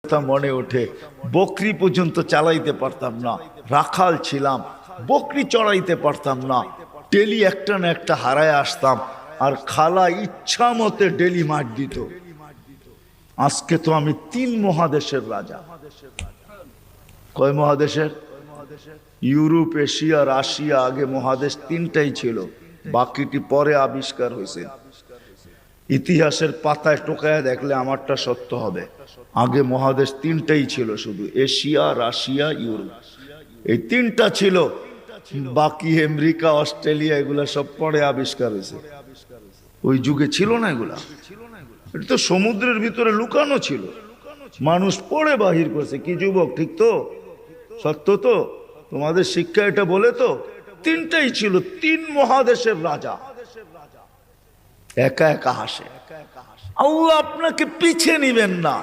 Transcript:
কথা মনে ওঠে, বকরি পর্যন্ত চালাইতে পারতাম না, রাখাল ছিলাম, বকরি চড়াইতে পারতাম না, ডেলি একটা না একটা হারায় আসতাম, আর খালা ইচ্ছা মতে ডেলি মার দিত। আজকে তো আমি 3 মহাদেশের রাজা। কয় মহাদেশের? Europe, Asia, Russia. আগে মহাদেশ 3টাই ছিল, বাকিটি পরে আবিষ্কার হয়েছে। ইতিহাসের পাতায় টোকায় দেখলে আমারটা সত্য হবে। আগে মহাদেশ 3টাই ছিল, শুধু এশিয়া, রাশিয়া, ইউরোপ, এই 3টা ছিল। বাকি আমেরিকা, অস্ট্রেলিয়া এগুলা সব পরে আবিষ্কার হয়েছে। ওই যুগে ছিল না এগুলা। এটা তো সমুদ্রের ভিতরে লুকানো ছিল, মানুষ পড়ে বাহির করছে। কি যুবক, ঠিক তো? সত্য তো? তোমাদের শিক্ষা এটা বলে তো? 3টাই ছিল, 3 মহাদেশের রাজা একা একা হাসে। আল্লাহ আপনাকে পিছে নিবেন না।